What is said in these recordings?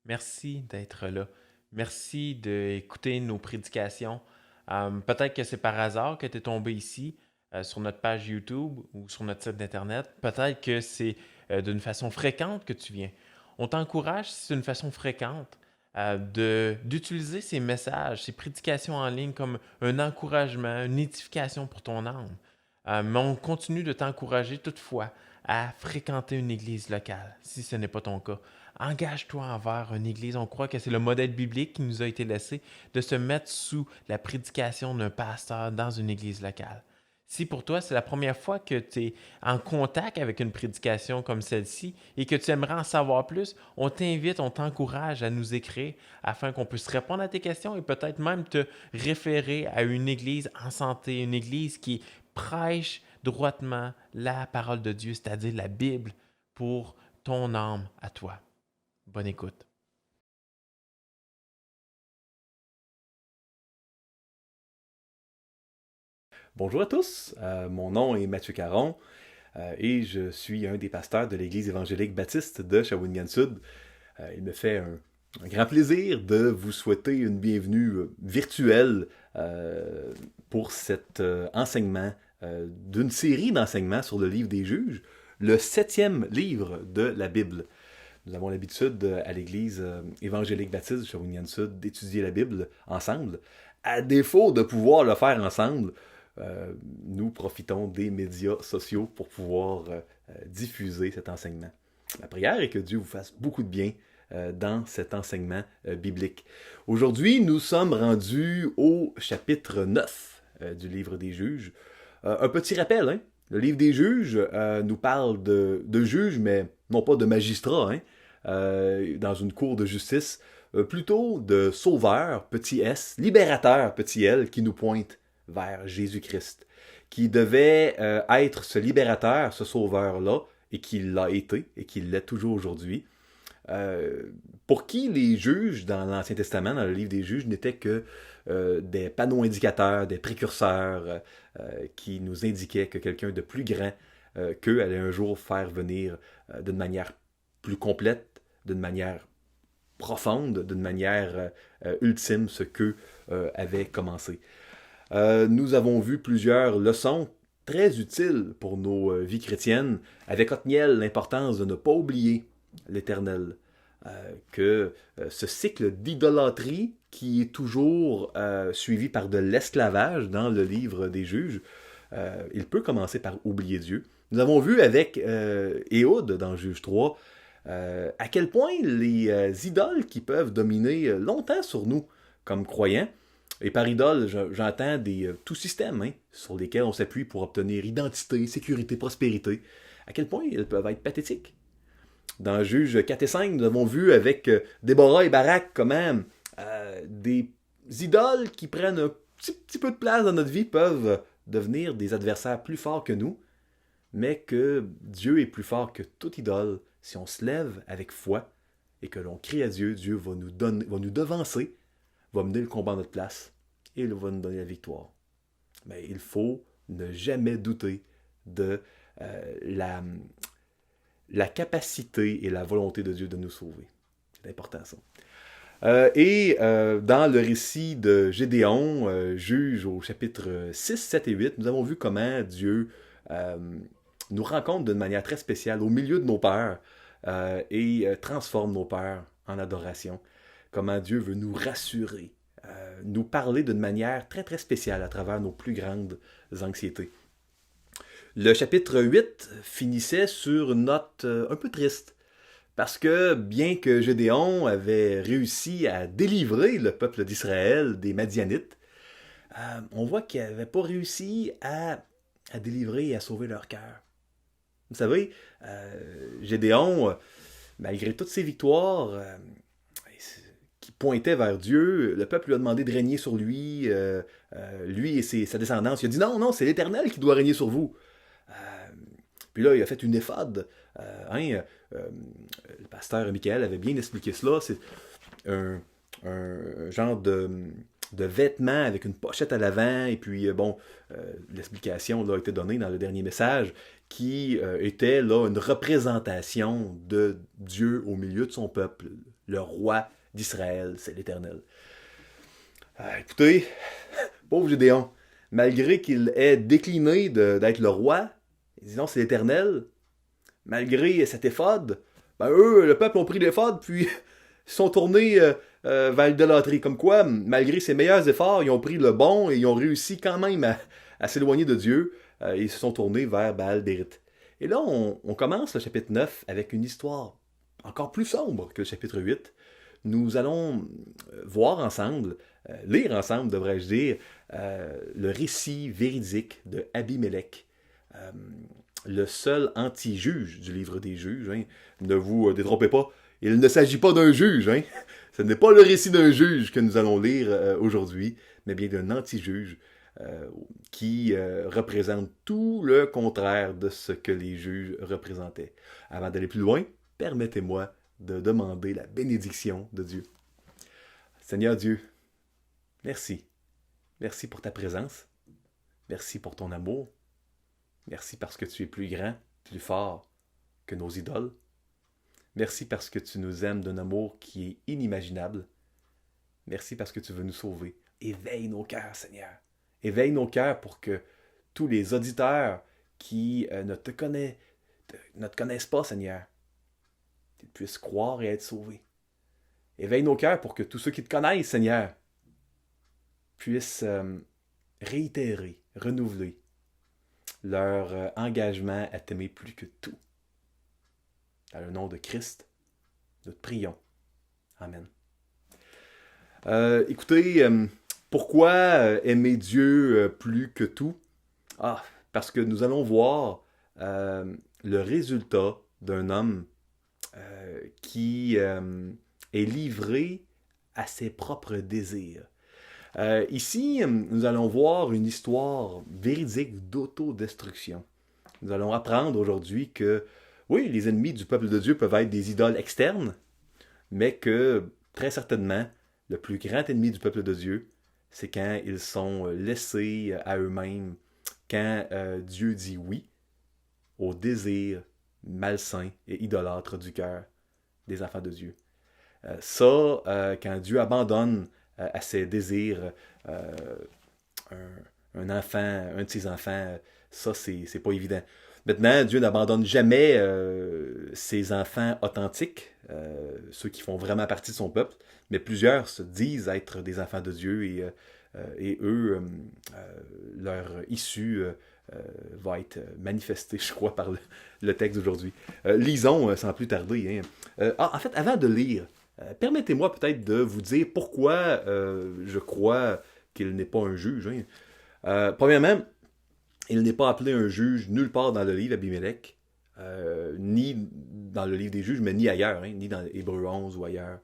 Merci d'être là. Merci d'écouter nos prédications. Peut-être que c'est par hasard que tu es tombé ici, sur notre page YouTube ou sur notre site d'Internet. Peut-être que c'est d'une façon fréquente que tu viens. On t'encourage, si c'est une façon fréquente, d'utiliser ces messages, ces prédications en ligne comme un encouragement, une édification pour ton âme. Mais on continue de t'encourager toutefois à fréquenter une église locale, si ce n'est pas ton cas. Engage-toi envers une église. On croit que c'est le modèle biblique qui nous a été laissé de se mettre sous la prédication d'un pasteur dans une église locale. Si pour toi, c'est la première fois que tu es en contact avec une prédication comme celle-ci et que tu aimerais en savoir plus, on t'invite, on t'encourage à nous écrire afin qu'on puisse répondre à tes questions et peut-être même te référer à une église en santé, une église qui prêche droitement la parole de Dieu, c'est-à-dire la Bible, pour ton âme à toi. Bonne écoute. Bonjour à tous, mon nom est Mathieu Caron et je suis un des pasteurs de l'Église évangélique baptiste de Shawinigan-Sud. Il me fait un grand plaisir de vous souhaiter une bienvenue virtuelle pour cet enseignement d'une série d'enseignements sur le livre des juges, le 7e livre de la Bible. Nous avons l'habitude à l'Église évangélique baptiste de Shawinigan-Sud d'étudier la Bible ensemble. À défaut de pouvoir le faire ensemble, nous profitons des médias sociaux pour pouvoir diffuser cet enseignement. Ma prière est que Dieu vous fasse beaucoup de bien dans cet enseignement biblique. Aujourd'hui, nous sommes rendus au chapitre 9 du livre des juges. Un petit rappel, hein? Le livre des juges nous parle de juges, mais non pas de magistrats, hein? Dans une cour de justice, plutôt de sauveurs, petit s, libérateurs, petit l, qui nous pointent vers Jésus-Christ, qui devait être ce libérateur, ce sauveur-là, et qui l'a été, et qui l'est toujours aujourd'hui. Pour qui les juges dans l'Ancien Testament, dans le livre des juges, n'étaient que des panneaux indicateurs, des précurseurs qui nous indiquaient que quelqu'un de plus grand qu'eux allait un jour faire venir d'une manière plus complète, d'une manière profonde, d'une manière ultime ce qu'eux avaient commencé. Nous avons vu plusieurs leçons très utiles pour nos vies chrétiennes, avec Othniel l'importance de ne pas oublier l'Éternel, que ce cycle d'idolâtrie qui est toujours suivi par de l'esclavage dans le livre des juges, il peut commencer par oublier Dieu. Nous avons vu avec Éhud dans Juge 3 à quel point les idoles qui peuvent dominer longtemps sur nous comme croyants, et par idole, j'entends tout système hein, sur lesquels on s'appuie pour obtenir identité, sécurité, prospérité, à quel point ils peuvent être pathétiques. Dans Juge 4 et 5, nous avons vu avec Déborah et Barak comment des idoles qui prennent un petit peu de place dans notre vie peuvent devenir des adversaires plus forts que nous, mais que Dieu est plus fort que toute idole. Si on se lève avec foi et que l'on crie à Dieu, Dieu va nous devancer, va mener le combat à notre place et il va nous donner la victoire. Mais il faut ne jamais douter de la, la capacité et la volonté de Dieu de nous sauver. C'est important ça. Dans le récit de Gédéon, juge au chapitre 6, 7 et 8, nous avons vu comment Dieu euh, nous rencontre d'une manière très spéciale au milieu de nos peurs et transforme nos peurs en adoration. Comment Dieu veut nous rassurer, nous parler d'une manière très très spéciale à travers nos plus grandes anxiétés. Le chapitre 8 finissait sur une note un peu triste. Parce que bien que Gédéon avait réussi à délivrer le peuple d'Israël des Madianites, on voit qu'il n'avait pas réussi à délivrer et à sauver leur cœur. Vous savez, Gédéon, malgré toutes ses victoires qui pointaient vers Dieu, le peuple lui a demandé de régner sur lui, lui et sa descendance. Il a dit non, non, c'est l'Éternel qui doit régner sur vous. Euh, Puis là, il a fait une éphode. Le pasteur Michael avait bien expliqué cela. C'est un genre de vêtement avec une pochette à l'avant. Et puis, l'explication là, a été donnée dans le dernier message qui était là une représentation de Dieu au milieu de son peuple. le roi d'Israël, c'est l'Éternel. Écoutez, pauvre Gédéon, malgré qu'il ait décliné d'être le roi, disons c'est l'Éternel, malgré cet éphod, ben eux, le peuple ont pris l'éphod, puis ils sont tournés vers l'idolâtrie. Comme quoi, malgré ses meilleurs efforts, ils ont pris le bon et ils ont réussi quand même à s'éloigner de Dieu. Ils se sont tournés vers Baal-Bérith. Et là, on commence le chapitre 9 avec une histoire encore plus sombre que le chapitre 8. Nous allons voir ensemble, lire ensemble, devrais-je dire, le récit véridique de Abimélec, le seul anti-juge du livre des juges. Hein. Ne vous détrompez pas, il ne s'agit pas d'un juge. Hein. Ce n'est pas le récit d'un juge que nous allons lire aujourd'hui, mais bien d'un anti-juge qui représente tout le contraire de ce que les juges représentaient. Avant d'aller plus loin, permettez-moi de demander la bénédiction de Dieu. Seigneur Dieu, merci. Merci pour ta présence. Merci pour ton amour. Merci parce que tu es plus grand, plus fort que nos idoles. Merci parce que tu nous aimes d'un amour qui est inimaginable. Merci parce que tu veux nous sauver. Éveille nos cœurs, Seigneur. Éveille nos cœurs pour que tous les auditeurs qui ne te connaissent pas, Seigneur, qu'ils puissent croire et être sauvés. Éveille nos cœurs pour que tous ceux qui te connaissent, Seigneur, puissent réitérer, renouveler leur engagement à t'aimer plus que tout. Dans le nom de Christ, nous te prions. Amen. Écoutez, pourquoi aimer Dieu plus que tout? Parce que nous allons voir le résultat d'un homme qui est livré à ses propres désirs. Ici, nous allons voir une histoire véridique d'autodestruction. Nous allons apprendre aujourd'hui que, oui, les ennemis du peuple de Dieu peuvent être des idoles externes, mais que, très certainement, le plus grand ennemi du peuple de Dieu, c'est quand ils sont laissés à eux-mêmes, quand Dieu dit oui au désir malsain et idolâtre du cœur des enfants de Dieu. Quand Dieu abandonne à ses désirs un de ses enfants, ça, c'est pas évident. Maintenant, Dieu n'abandonne jamais ses enfants authentiques, ceux qui font vraiment partie de son peuple, mais plusieurs se disent être des enfants de Dieu et eux, leur issue va être manifestée, je crois, par le texte d'aujourd'hui. Lisons sans plus tarder. Hein. En fait, avant de lire, permettez-moi peut-être de vous dire pourquoi je crois qu'il n'est pas un juge. Hein. Premièrement, il n'est pas appelé un juge nulle part dans le livre Abimélec, ni dans le livre des juges, mais ni ailleurs, hein, ni dans Hébreux 11 ou ailleurs.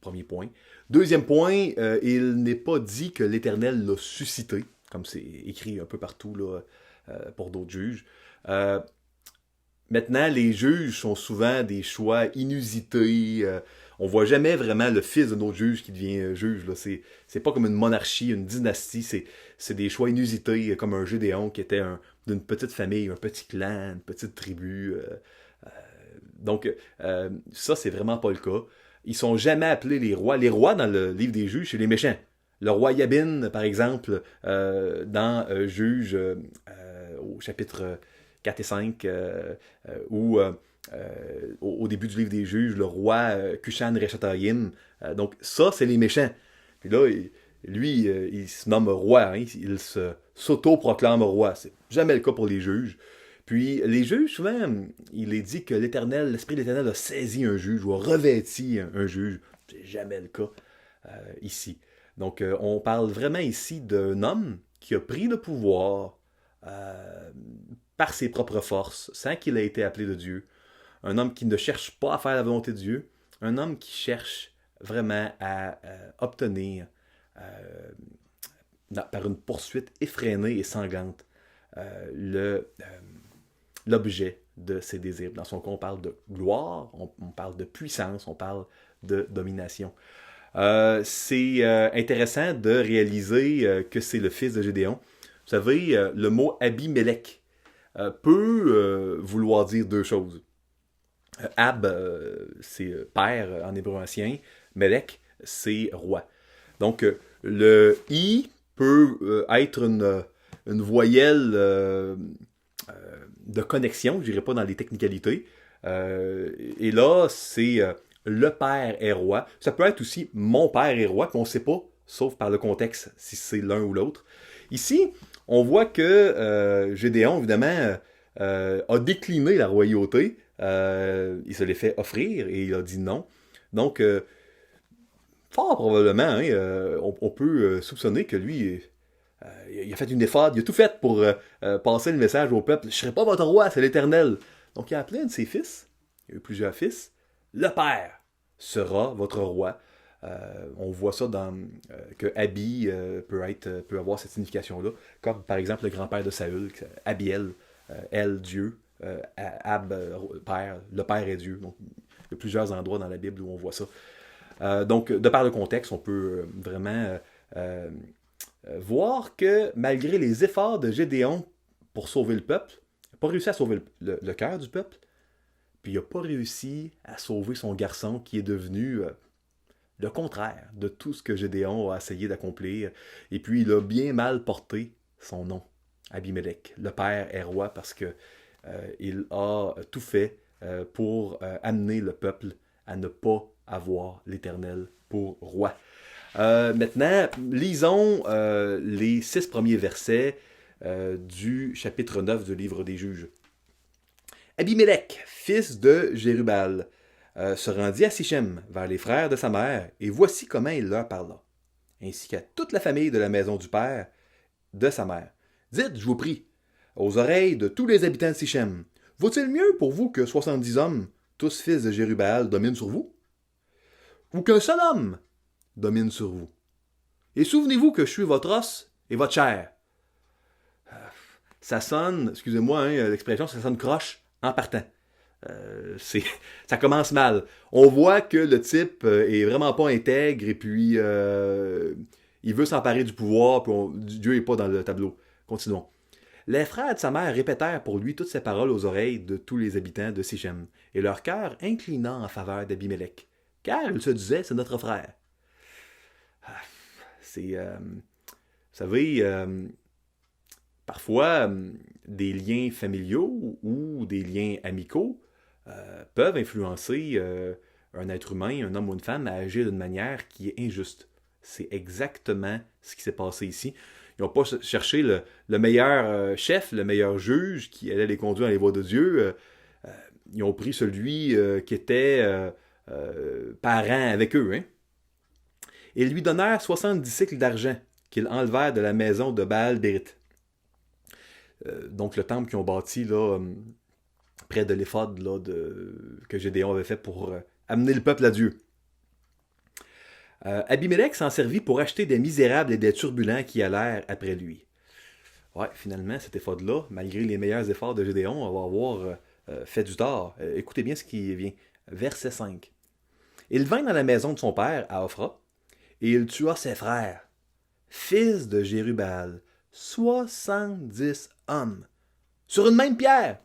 Premier point. Deuxième point, il n'est pas dit que l'Éternel l'a suscité, comme c'est écrit un peu partout là, pour d'autres juges. Maintenant, les juges sont souvent des choix inusités. On voit jamais vraiment le fils de notre juge qui devient juge. Là. C'est pas comme une monarchie, une dynastie. C'est des choix inusités, comme un Gédéon qui était d'une petite famille, un petit clan, une petite tribu. Ça, c'est vraiment pas le cas. Ils sont jamais appelés les rois. Les rois, dans le livre des juges, c'est les méchants. Le roi Yabin, par exemple, dans Juges, au chapitre 4 et 5, ou au début du livre des juges, le roi Cushan Rishathaïm. Donc ça, c'est les méchants. Puis là, lui, il se nomme roi. Hein, il s'auto-proclame roi. C'est jamais le cas pour les juges. Puis les juges, souvent, il est dit que l'Esprit de l'Éternel a saisi un juge ou a revêti un juge. C'est jamais le cas ici. Donc, on parle vraiment ici d'un homme qui a pris le pouvoir par ses propres forces, sans qu'il ait été appelé de Dieu. Un homme qui ne cherche pas à faire la volonté de Dieu. Un homme qui cherche vraiment à obtenir, par une poursuite effrénée et sanglante, l'objet de ses désirs. Dans son cas, on parle de gloire, on parle de puissance, on parle de domination. C'est intéressant de réaliser que c'est le fils de Gédéon. Vous savez, le mot Abimélec peut vouloir dire deux choses. Ab, c'est père en hébreu ancien. Melech, c'est roi. Donc, le I peut être une voyelle de connexion, je dirais pas dans les technicalités. Et là, c'est le père est roi. Ça peut être aussi mon père est roi, puis on ne sait pas, sauf par le contexte, si c'est l'un ou l'autre. Ici, on voit que Gédéon, évidemment, a décliné la royauté. Il se l'est fait offrir et il a dit non. Donc, fort probablement, hein, on peut soupçonner que lui, il a fait une effort, il a tout fait pour passer le message au peuple. Je ne serai pas votre roi, c'est l'Éternel. Donc il a appelé un de ses fils, il a eu plusieurs fils. Le père sera votre roi. On voit ça dans que Abi peut avoir cette signification-là, comme par exemple le grand-père de Saül, Abiel, El, Dieu, Ab, père, le père est Dieu. Donc il y a plusieurs endroits dans la Bible où on voit ça. Donc, de par le contexte, on peut vraiment voir que malgré les efforts de Gédéon pour sauver le peuple, il n'a pas réussi à sauver le cœur du peuple, puis il n'a pas réussi à sauver son garçon qui est devenu le contraire de tout ce que Gédéon a essayé d'accomplir. Et puis, il a bien mal porté son nom, Abimelech. Le père est roi parce que il a tout fait pour amener le peuple à ne pas avoir l'Éternel pour roi. Maintenant, lisons les 6 premiers versets du chapitre 9 du livre des Juges. Abimelech, fils de Jérubal, se rendit à Sichem, vers les frères de sa mère, et voici comment il leur parla, ainsi qu'à toute la famille de la maison du père de sa mère. Dites, je vous prie, aux oreilles de tous les habitants de Sichem, vaut-il mieux pour vous que 70 hommes, tous fils de Jérubal, dominent sur vous? Ou qu'un seul homme domine sur vous? Et souvenez-vous que je suis votre os et votre chair. Ça sonne, excusez-moi l'expression, ça sonne croche en partant. Ça commence mal. On voit que le type est vraiment pas intègre et puis il veut s'emparer du pouvoir, puis Dieu n'est pas dans le tableau. Continuons. Les frères de sa mère répétèrent pour lui toutes ces paroles aux oreilles de tous les habitants de Sichem, et leur cœur inclinant en faveur d'Abimelech. Car il se disait, c'est notre frère. C'est, vous savez, parfois, des liens familiaux ou des liens amicaux peuvent influencer un être humain, un homme ou une femme, à agir d'une manière qui est injuste. C'est exactement ce qui s'est passé ici. Ils n'ont pas cherché le meilleur chef, le meilleur juge qui allait les conduire dans les voies de Dieu. Ils ont pris celui qui était parent avec eux. Hein? Et ils lui donnèrent 70 cycles d'argent qu'ils enlevèrent de la maison de Baal-Bérith. Donc le temple qu'ils ont bâti là, près de l'éphod que Gédéon avait fait pour amener le peuple à Dieu. Abimelech s'en servit pour acheter des misérables et des turbulents qui allèrent après lui. Ouais, finalement, cet éphod-là, malgré les meilleurs efforts de Gédéon, va avoir fait du tort. Écoutez bien ce qui vient. Verset 5. Il vint dans la maison de son père, à Ophra, et il tua ses frères, fils de Jérubal, 70 hommes, sur une même pierre.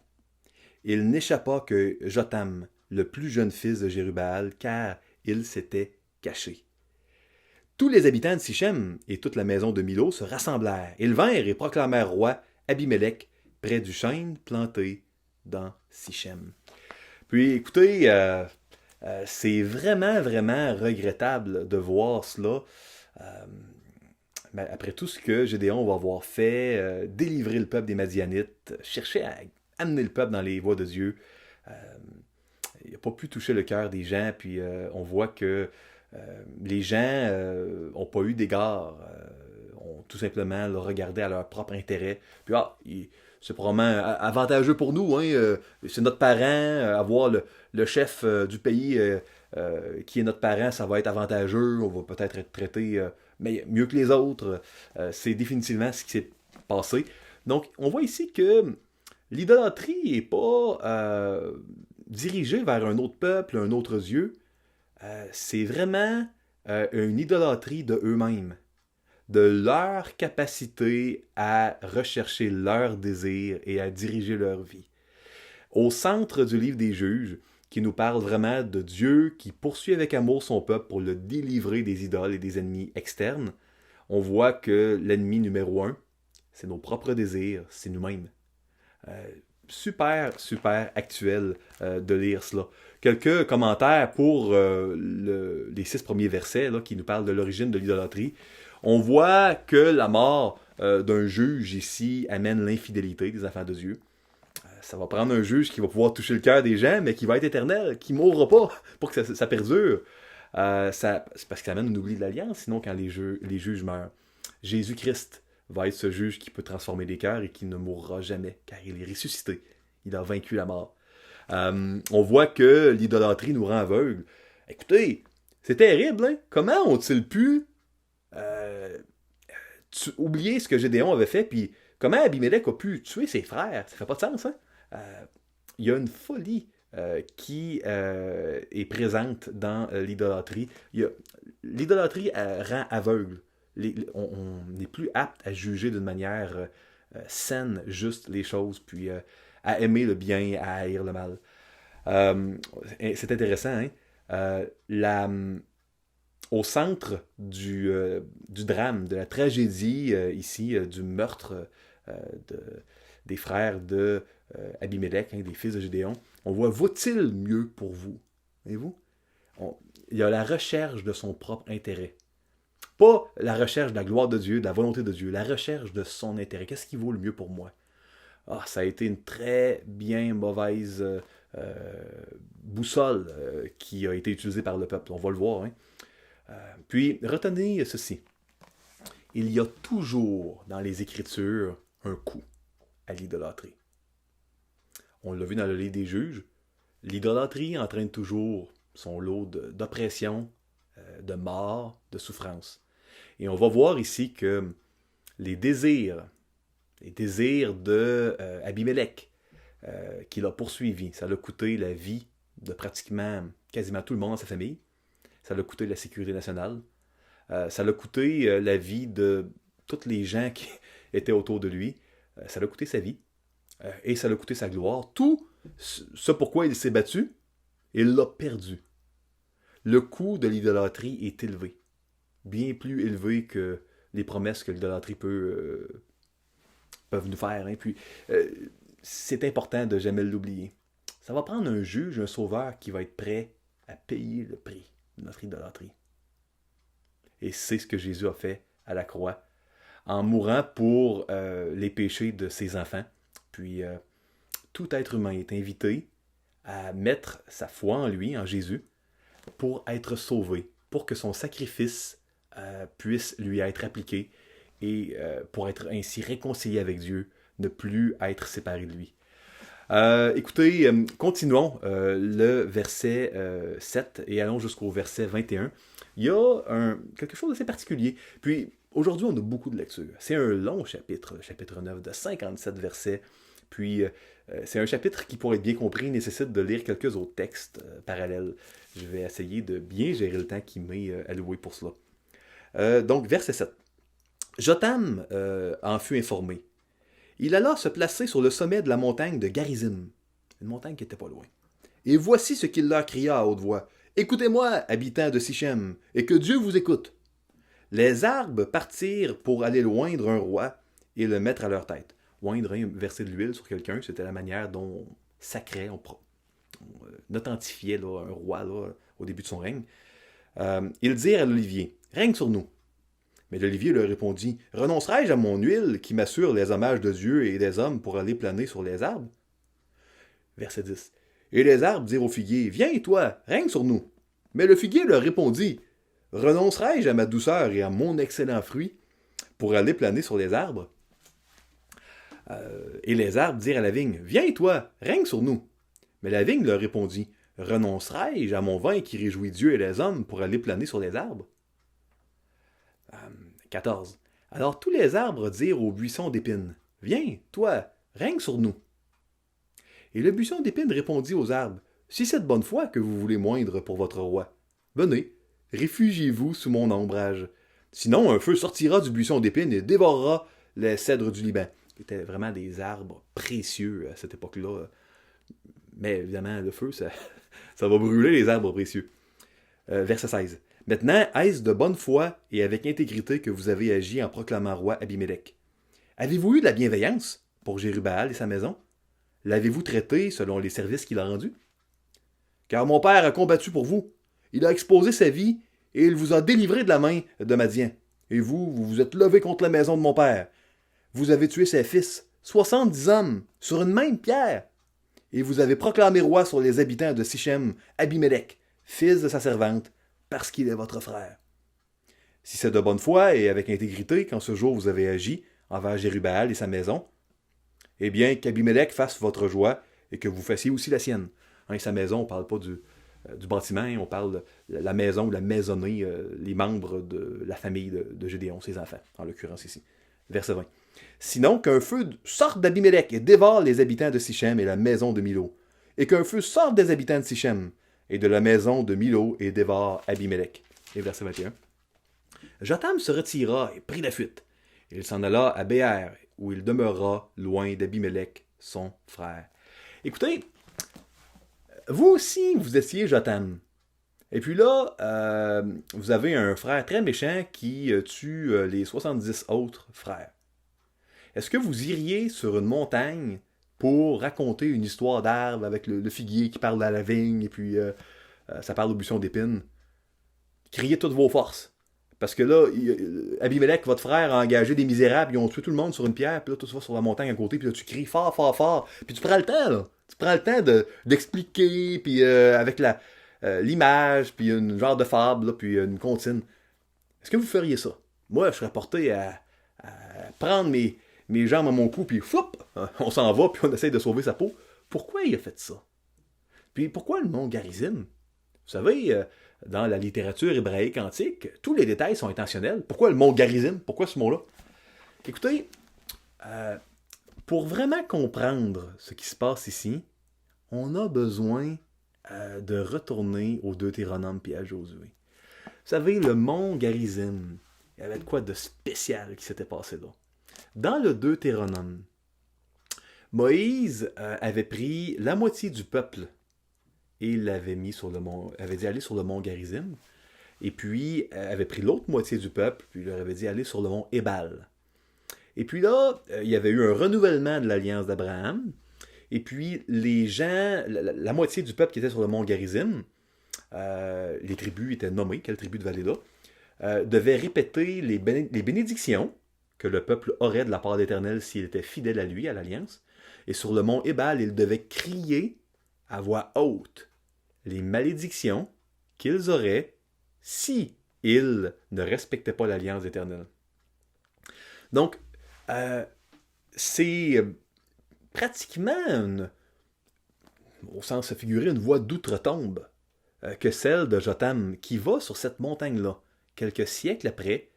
Il n'échappa que Jotam, le plus jeune fils de Jérubal, car il s'était caché. Tous les habitants de Sichem et toute la maison de Milo se rassemblèrent. Ils vinrent et proclamèrent roi Abimelech près du chêne planté dans Sichem. Puis écoutez, c'est vraiment, vraiment regrettable de voir cela. Après tout ce que Gédéon va avoir fait, délivrer le peuple des Madianites, chercher à amener le peuple dans les voies de Dieu, il n'a pas pu toucher le cœur des gens, puis on voit que les gens n'ont pas eu d'égard, ont tout simplement regardé à leur propre intérêt. Puis c'est probablement avantageux pour nous, hein, c'est notre parent, avoir le chef du pays qui est notre parent, ça va être avantageux, on va peut-être être traité mieux que les autres. C'est définitivement ce qui s'est passé. Donc, on voit ici que l'idolâtrie n'est pas dirigée vers un autre peuple, un autre Dieu. C'est vraiment une idolâtrie de eux-mêmes, de leur capacité à rechercher leurs désirs et à diriger leur vie. Au centre du livre des Juges, qui nous parle vraiment de Dieu qui poursuit avec amour son peuple pour le délivrer des idoles et des ennemis externes. On voit que l'ennemi numéro un, c'est nos propres désirs, c'est nous-mêmes. Super actuel de lire cela. Quelques commentaires pour les 6 premiers versets là, qui nous parlent de l'origine de l'idolâtrie. On voit que la mort d'un juge ici amène l'infidélité des enfants de Dieu. Ça va prendre un juge qui va pouvoir toucher le cœur des gens, mais qui va être éternel, qui ne mourra pas pour que ça perdure. C'est parce que ça amène un oubli de l'alliance, sinon quand les juges meurent. Jésus-Christ va être ce juge qui peut transformer les cœurs et qui ne mourra jamais, car il est ressuscité. Il a vaincu la mort. On voit que l'idolâtrie nous rend aveugles. Écoutez, c'est terrible, hein? Comment ont-ils pu oublier ce que Gédéon avait fait, puis comment Abimelech a pu tuer ses frères? Ça fait pas de sens, hein? Il y a une folie qui est présente dans l'idolâtrie. L'idolâtrie rend aveugle. On n'est plus apte à juger d'une manière saine, juste les choses, puis à aimer le bien, à haïr le mal. C'est intéressant, hein? Au centre du drame, de la tragédie ici, du meurtre des frères de Abimelech, hein, des fils de Gédéon, on voit « vaut-il mieux pour vous » ? Voyez-vous? Il y a la recherche de son propre intérêt. Pas la recherche de la gloire de Dieu, de la volonté de Dieu, la recherche de son intérêt. Qu'est-ce qui vaut le mieux pour moi? Ça a été une très bien mauvaise boussole qui a été utilisée par le peuple. On va le voir. Hein? Puis, retenez ceci. Il y a toujours dans les Écritures un coût à l'idolâtrie. On l'a vu dans le livre des Juges. L'idolâtrie entraîne toujours son lot d'oppression, de mort, de souffrance. Et on va voir ici que les désirs de Abimelech qui l'a poursuivi, ça l'a coûté la vie de pratiquement quasiment tout le monde dans sa famille. Ça l'a coûté la sécurité nationale. Ça l'a coûté la vie de tous les gens qui étaient autour de lui. Ça l'a coûté sa vie. Et ça l'a coûté sa gloire. Tout ce pourquoi il s'est battu, il l'a perdu. Le coût de l'idolâtrie est élevé. Bien plus élevé que les promesses que l'idolâtrie peuvent nous faire. Hein. Puis, c'est important de jamais l'oublier. Ça va prendre un juge, un sauveur qui va être prêt à payer le prix de notre idolâtrie. Et c'est ce que Jésus a fait à la croix, en mourant pour les péchés de ses enfants. Puis, tout être humain est invité à mettre sa foi en lui, en Jésus, pour être sauvé, pour que son sacrifice puisse lui être appliqué et pour être ainsi réconcilié avec Dieu, ne plus être séparé de lui. Écoutez, continuons le verset 7 et allons jusqu'au verset 21. Il y a quelque chose d'assez particulier. Puis, aujourd'hui, on a beaucoup de lectures. C'est un long chapitre, le chapitre 9, de 57 versets. Puis, c'est un chapitre qui, pour être bien compris, nécessite de lire quelques autres textes parallèles. Je vais essayer de bien gérer le temps qui m'est alloué pour cela. Donc, verset 7. Jotham en fut informé. Il alla se placer sur le sommet de la montagne de Garizim, une montagne qui n'était pas loin. Et voici ce qu'il leur cria à haute voix. « Écoutez-moi, habitants de Sichem, et que Dieu vous écoute. » Les arbres partirent pour aller oindre un roi et le mettre à leur tête. Oindre, verser de l'huile sur quelqu'un, c'était la manière dont on sacrait, on authentifiait là, un roi là, au début de son règne. Ils dirent à l'olivier, « Règne sur nous. » Mais l'olivier leur répondit, « Renoncerai-je à mon huile qui m'assure les hommages de Dieu et des hommes pour aller planer sur les arbres? » Verset 10. Et les arbres dirent au figuier, « Viens, toi, règne sur nous. » Mais le figuier leur répondit, « Renoncerai-je à ma douceur et à mon excellent fruit pour aller planer sur les arbres? » Et les arbres dirent à la vigne, « Viens, toi, règne sur nous. » Mais la vigne leur répondit, « Renoncerai-je à mon vin qui réjouit Dieu et les hommes pour aller planer sur les arbres? » 14. Alors tous les arbres dirent au buisson d'épines, « Viens, toi, règne sur nous. » Et le buisson d'épines répondit aux arbres, « Si c'est de bonne foi que vous voulez moindre pour votre roi, venez, réfugiez-vous sous mon ombrage. Sinon, un feu sortira du buisson d'épines et dévorera les cèdres du Liban. » C'était vraiment des arbres précieux à cette époque-là. Mais évidemment, le feu, Ça va brûler les arbres précieux. Verset 16. Maintenant, est-ce de bonne foi et avec intégrité que vous avez agi en proclamant roi Abimélec? Avez-vous eu de la bienveillance pour Jérubbaal et sa maison? L'avez-vous traité selon les services qu'il a rendus? Car mon père a combattu pour vous. Il a exposé sa vie et il vous a délivré de la main de Madian. Et vous vous êtes levé contre la maison de mon père. Vous avez tué ses fils, 70 hommes, sur une même pierre. Et vous avez proclamé roi sur les habitants de Sichem, Abimélec, fils de sa servante, parce qu'il est votre frère. Si c'est de bonne foi et avec intégrité qu'en ce jour vous avez agi envers Jérubbaal et sa maison, eh bien qu'Abimélec fasse votre joie et que vous fassiez aussi la sienne. Et sa maison, on ne parle pas du bâtiment, on parle de la maison ou la maisonnée, les membres de la famille de Gédéon, ses enfants, en l'occurrence ici. Verset 20. Sinon, qu'un feu sorte d'Abimélec et dévore les habitants de Sichem et la maison de Milo, et qu'un feu sorte des habitants de Sichem et de la maison de Milo et dévore Abimélec. Et verset 21. Jotham se retira et prit la fuite. Il s'en alla à Béer, où il demeura loin d'Abimélec, son frère. Écoutez, vous aussi, vous étiez Jotham. Et puis là, vous avez un frère très méchant qui tue les 70 autres frères. Est-ce que vous iriez sur une montagne pour raconter une histoire d'arbre avec le figuier qui parle à la vigne et puis ça parle au buisson d'épines? Criez toutes vos forces. Parce que là, Abimélec, votre frère, a engagé des misérables, ils ont tué tout le monde sur une pierre, puis là, tu vas sur la montagne à côté, puis là, tu cries fort, fort, fort, puis tu prends le temps, là. Tu prends le temps d'expliquer, puis avec l'image, puis une genre de fable, là, puis une comptine. Est-ce que vous feriez ça? Moi, je serais porté à prendre mes jambes à mon cou, puis foup, on s'en va, puis on essaie de sauver sa peau. Pourquoi il a fait ça? Puis pourquoi le nom Garizim? Vous savez, dans la littérature hébraïque antique, tous les détails sont intentionnels. Pourquoi le mot Garizim? Pourquoi ce mot-là? Écoutez, pour vraiment comprendre ce qui se passe ici, on a besoin de retourner au Deutéronome et à Josué. Vous savez, le mont Garizim, il y avait de quoi de spécial qui s'était passé là. Dans le Deutéronome, Moïse avait pris la moitié du peuple et l'avait mis sur le mont, avait dit aller sur le mont Garizim, et puis avait pris l'autre moitié du peuple, puis il leur avait dit aller sur le mont Ébal. Et puis là, il y avait eu un renouvellement de l'alliance d'Abraham, et puis les gens, la moitié du peuple qui était sur le mont Garizim, les tribus étaient nommées, quelle tribu devait aller là, devaient répéter les bénédictions que le peuple aurait de la part d'Éternel s'il était fidèle à lui, à l'alliance. Et sur le mont Ébal, ils devaient crier à voix haute les malédictions qu'ils auraient si ils ne respectaient pas l'alliance d'Éternel. Donc, c'est pratiquement, au sens figuré, une voix d'outre-tombe que celle de Jotham qui va sur cette montagne-là, quelques siècles après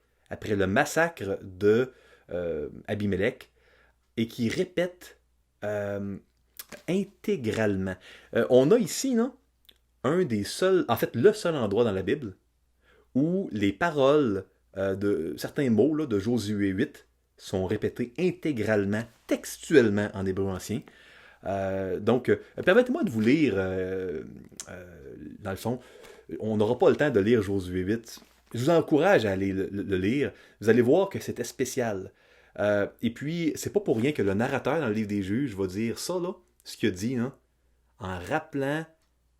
le massacre de Abimélec, et qui répète intégralement. On a ici, non, un des seuls, en fait, le seul endroit dans la Bible où les paroles de certains mots là, de Josué 8 sont répétés intégralement, textuellement en hébreu ancien. Donc, permettez-moi de vous lire, dans le fond, on n'aura pas le temps de lire Josué 8. Je vous encourage à aller le lire. Vous allez voir que c'était spécial. Et puis, c'est pas pour rien que le narrateur dans le livre des Juges va dire ça, là, ce qu'il a dit, hein, en rappelant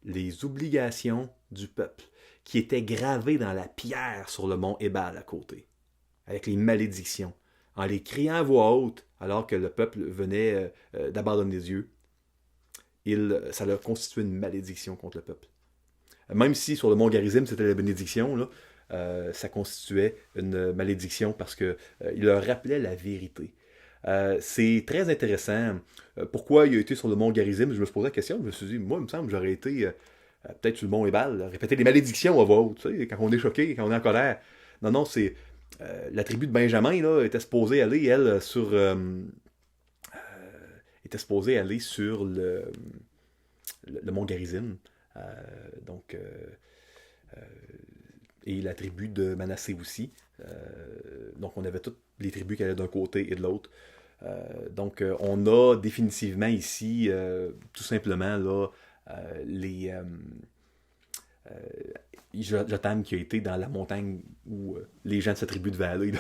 les obligations du peuple qui étaient gravées dans la pierre sur le mont Ébal à côté, avec les malédictions, en les criant à voix haute alors que le peuple venait d'abandonner Dieu. Ça leur constituait une malédiction contre le peuple. Même si sur le mont Garizim c'était la bénédiction, là, ça constituait une malédiction parce qu'il leur rappelait la vérité. C'est très intéressant. Pourquoi il a été sur le mont Garizim? Je me suis posé la question. Je me suis dit, moi, il me semble que j'aurais été peut-être sur le mont Ébal, répéter les malédictions à voix haute, tu sais, quand on est choqué, quand on est en colère. Non, c'est la tribu de Benjamin là, était supposée aller, elle, sur le mont Garizim. Et la tribu de Manassé aussi. Donc, on avait toutes les tribus qui allaient d'un côté et de l'autre. Donc, on a définitivement ici, tout simplement, là, Jotham qui a été dans la montagne où les gens de cette tribu devaient aller.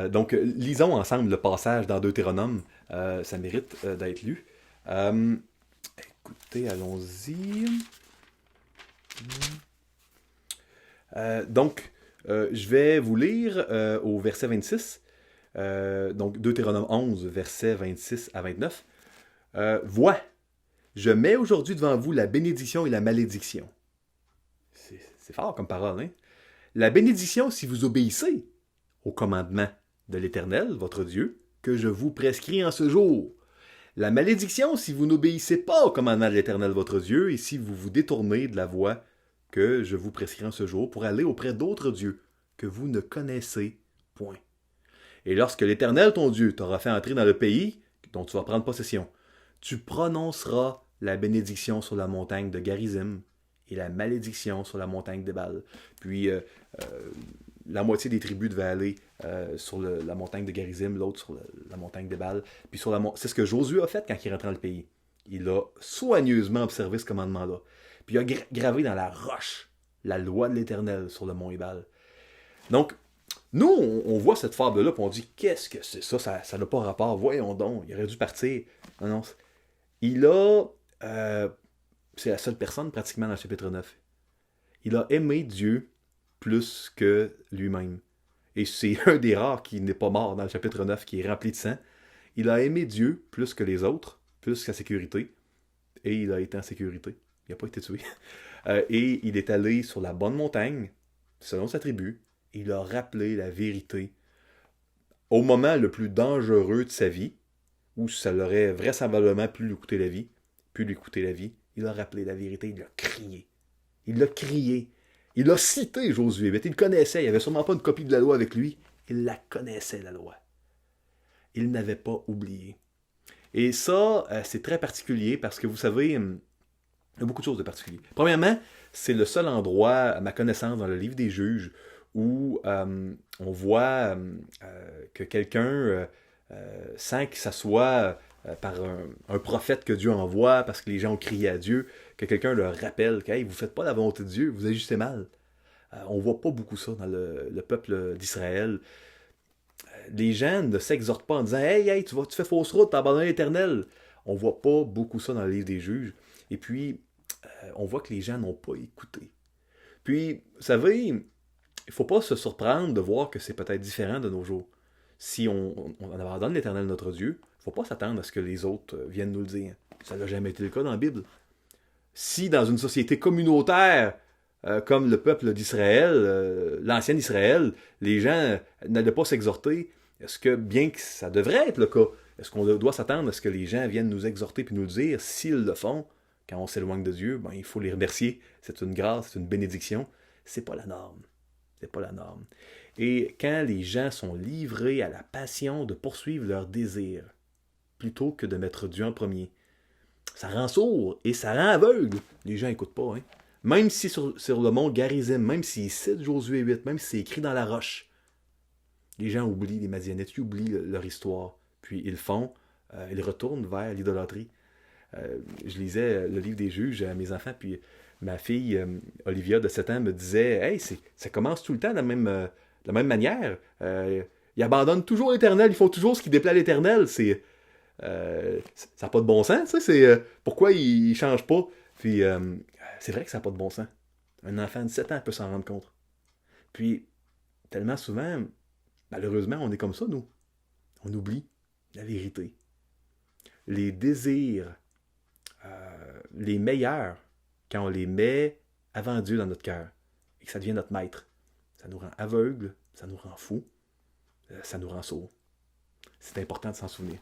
Donc, lisons ensemble le passage dans Deutéronome. Ça mérite d'être lu. Écoutez, allons-y. Donc, je vais vous lire au verset 26. Donc, Deutéronome 11, versets 26 à 29. Vois, je mets aujourd'hui devant vous la bénédiction et la malédiction. C'est fort comme parole, hein? La bénédiction si vous obéissez au commandement de l'Éternel, votre Dieu, que je vous prescris en ce jour. La malédiction si vous n'obéissez pas au commandement de l'Éternel, votre Dieu, et si vous vous détournez de la voie que je vous prescris en ce jour pour aller auprès d'autres dieux que vous ne connaissez point. Et lorsque l'Éternel, ton Dieu, t'aura fait entrer dans le pays dont tu vas prendre possession, tu prononceras la bénédiction sur la montagne de Garizim et la malédiction sur la montagne d'Ébal. Puis la moitié des tribus devaient aller sur la montagne de Garizim, l'autre sur la montagne d'Ébal. Puis c'est ce que Josué a fait quand il rentre dans le pays. Il a soigneusement observé ce commandement-là. Puis il a gravé dans la roche la loi de l'Éternel sur le mont Ébal. Donc, nous, on voit cette fable-là, puis on dit, qu'est-ce que c'est ça? Ça n'a pas rapport. Voyons donc, il aurait dû partir. Non, c'est la seule personne pratiquement dans le chapitre 9. Il a aimé Dieu plus que lui-même. Et c'est un des rares qui n'est pas mort dans le chapitre 9, qui est rempli de sang. Il a aimé Dieu plus que les autres, plus qu'à sécurité. Et il a été en sécurité. Il n'a pas été tué. Et il est allé sur la bonne montagne, selon sa tribu, et il a rappelé la vérité au moment le plus dangereux de sa vie, où ça l'aurait vraisemblablement pu lui coûter la vie, il a rappelé la vérité, il a crié. Il l'a crié. Il a cité Josué. Il le connaissait. Il n'avait sûrement pas une copie de la loi avec lui. Il la connaissait, la loi. Il n'avait pas oublié. Et ça, c'est très particulier parce que vous savez, il y a beaucoup de choses de particulier. Premièrement, c'est le seul endroit, à ma connaissance, dans le livre des Juges, où on voit que quelqu'un, sans que ça soit par un prophète que Dieu envoie, parce que les gens ont crié à Dieu, que quelqu'un leur rappelle que hey, vous ne faites pas la volonté de Dieu, vous agissez mal. On ne voit pas beaucoup ça dans le peuple d'Israël. Les gens ne s'exhortent pas en disant hey, tu fais fausse route, t'as abandonné l'Éternel. On ne voit pas beaucoup ça dans le livre des Juges. Et puis, on voit que les gens n'ont pas écouté. Puis, vous savez, il ne faut pas se surprendre de voir que c'est peut-être différent de nos jours. Si on abandonne l'Éternel notre Dieu, il ne faut pas s'attendre à ce que les autres viennent nous le dire. Ça n'a jamais été le cas dans la Bible. Si dans une société communautaire, comme le peuple d'Israël, l'ancien Israël, les gens n'allaient pas s'exhorter, est-ce que, bien que ça devrait être le cas, est-ce qu'on doit s'attendre à ce que les gens viennent nous exhorter puis nous le dire? S'ils le font, quand on s'éloigne de Dieu, il faut les remercier. C'est une grâce, c'est une bénédiction. C'est pas la norme. C'est pas la norme. Et quand les gens sont livrés à la passion de poursuivre leurs désirs, plutôt que de mettre Dieu en premier, ça rend sourd et ça rend aveugle. Les gens n'écoutent pas. Hein? Même si sur le mont Garizim, même s'ils citent Josué 8, même si c'est écrit dans la roche, les gens oublient les Madianites, ils oublient leur histoire. Puis ils retournent vers l'idolâtrie. Je lisais le livre des Juges à mes enfants, puis ma fille, Olivia, de 7 ans, me disait « Hey, ça commence tout le temps de la même manière. Ils abandonnent toujours l'Éternel, ils font toujours ce qui déplaît à l'Éternel. Ça n'a pas de bon sens, ça. Pourquoi ils ne changent pas? » Puis c'est vrai que ça n'a pas de bon sens. Un enfant de 7 ans peut s'en rendre compte. Puis, tellement souvent, malheureusement, on est comme ça, nous. On oublie la vérité. Les désirs les meilleurs, quand on les met avant Dieu dans notre cœur, et que ça devient notre maître, ça nous rend aveugles, ça nous rend fous, ça nous rend sourds. C'est important de s'en souvenir.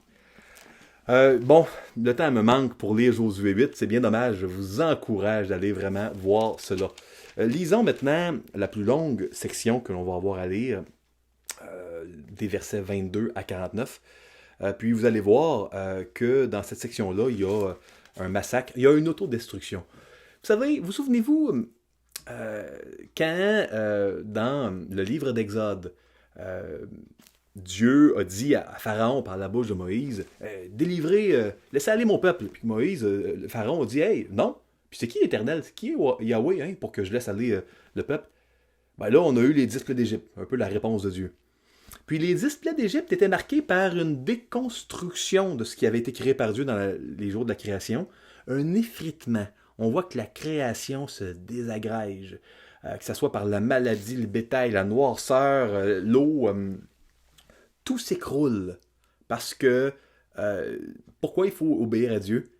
Bon, le temps me manque pour lire Josué 8, c'est bien dommage, je vous encourage d'aller vraiment voir cela. Lisons maintenant la plus longue section que l'on va avoir à lire, des versets 22 à 49. Puis vous allez voir que dans cette section-là, il y a un massacre, il y a une autodestruction. Vous savez, vous souvenez-vous, quand dans le livre d'Exode, Dieu a dit à Pharaon par la bouche de Moïse, délivrez, laissez aller mon peuple. Puis Moïse, le Pharaon a dit, hey, non. Puis c'est qui l'Éternel? C'est qui Yahweh, hein, pour que je laisse aller le peuple? Ben là, on a eu les 10 plaies d'Égypte, un peu la réponse de Dieu. Puis les 10 plaies d'Égypte étaient marquées par une déconstruction de ce qui avait été créé par Dieu dans les jours de la création, un effritement. On voit que la création se désagrège, que ce soit par la maladie, le bétail, la noirceur, l'eau, tout s'écroule. Parce que, pourquoi il faut obéir à Dieu?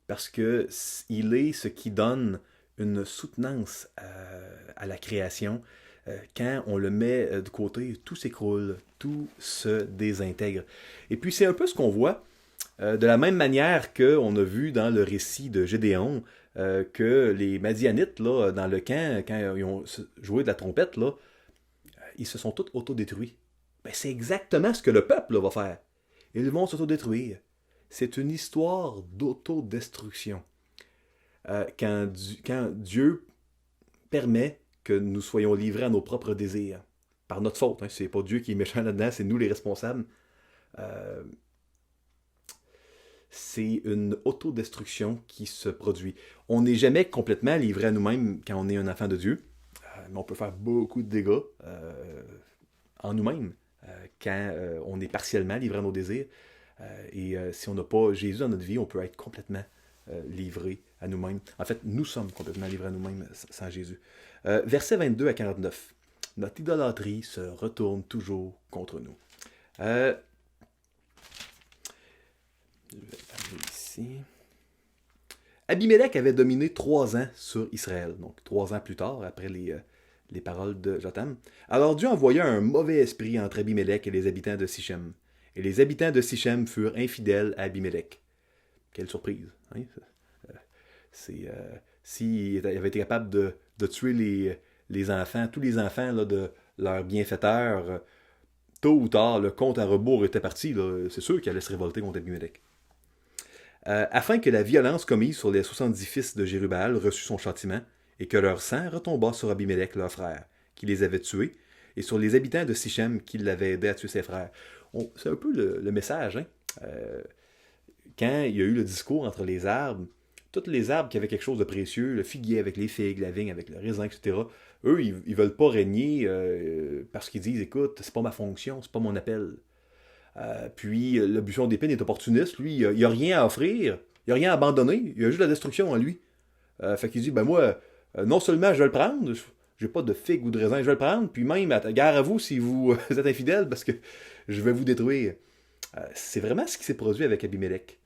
Parce que il est ce qui donne une soutenance à la création. Quand on le met de côté, tout s'écroule, tout se désintègre. Et puis c'est un peu ce qu'on voit, de la même manière qu'on a vu dans le récit de Gédéon, que les Madianites, là, dans le camp, quand ils ont joué de la trompette, là, ils se sont tous autodétruits. Ben, c'est exactement ce que le peuple là, va faire. Ils vont s'autodétruire. C'est une histoire d'autodestruction. Quand Dieu permet que nous soyons livrés à nos propres désirs, par notre faute, hein, c'est pas Dieu qui est méchant là-dedans, c'est nous les responsables. C'est une autodestruction qui se produit. On n'est jamais complètement livré à nous-mêmes quand on est un enfant de Dieu, mais on peut faire beaucoup de dégâts en nous-mêmes quand on est partiellement livré à nos désirs. Et si on n'a pas Jésus dans notre vie, on peut être complètement livré à nous-mêmes. En fait, nous sommes complètement livrés à nous-mêmes sans Jésus. Versets 22 à 49. Notre idolâtrie se retourne toujours contre nous. Je vais aller ici. Abimelech avait dominé 3 ans sur Israël. Donc 3 ans plus tard, après les paroles de Jotham. Alors Dieu envoya un mauvais esprit entre Abimelech et les habitants de Sichem. Et les habitants de Sichem furent infidèles à Abimelech. Quelle surprise. Hein? S'il avait été capable de tuer les enfants, tous les enfants là, de leurs bienfaiteurs, tôt ou tard, le compte à rebours était parti. Là, c'est sûr qu'il allait se révolter contre Abimelech. Afin que la violence commise sur les 70 fils de Jérubbaal reçût son châtiment, et que leur sang retombât sur Abimelech, leur frère, qui les avait tués, et sur les habitants de Sichem, qui l'avaient aidé à tuer ses frères. C'est un peu le message. Hein? Quand il y a eu le discours entre les arbres, tous les arbres qui avaient quelque chose de précieux, le figuier avec les figues, la vigne avec le raisin, etc., eux, ils veulent pas régner parce qu'ils disent, écoute, c'est pas ma fonction, c'est pas mon appel. Puis le buisson d'épines est opportuniste, lui, il a rien à offrir, il a rien à abandonner, il a juste la destruction en lui. Fait qu'il dit, ben moi, non seulement je vais le prendre, j'ai pas de figues ou de raisin, je vais le prendre, puis même, gare à vous si vous êtes infidèles, parce que je vais vous détruire. C'est vraiment ce qui s'est produit avec Abimelech.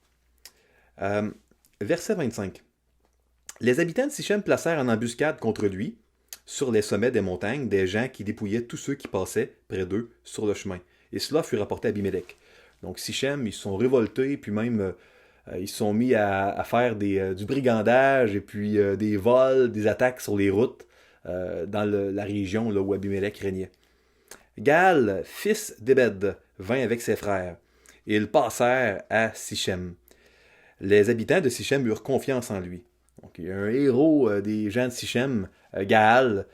Verset 25. Les habitants de Sichem placèrent en embuscade contre lui, sur les sommets des montagnes, des gens qui dépouillaient tous ceux qui passaient près d'eux sur le chemin. Et cela fut rapporté à Abimelech. Donc Sichem, ils se sont révoltés, puis même ils se sont mis à faire du brigandage, et puis des vols, des attaques sur les routes dans la région là, où Abimelech régnait. Gaal, fils d'Ebed, vint avec ses frères, et ils passèrent à Sichem. Les habitants de Sichem eurent confiance en lui. Donc, il y a un héros des gens de Sichem, Gaal,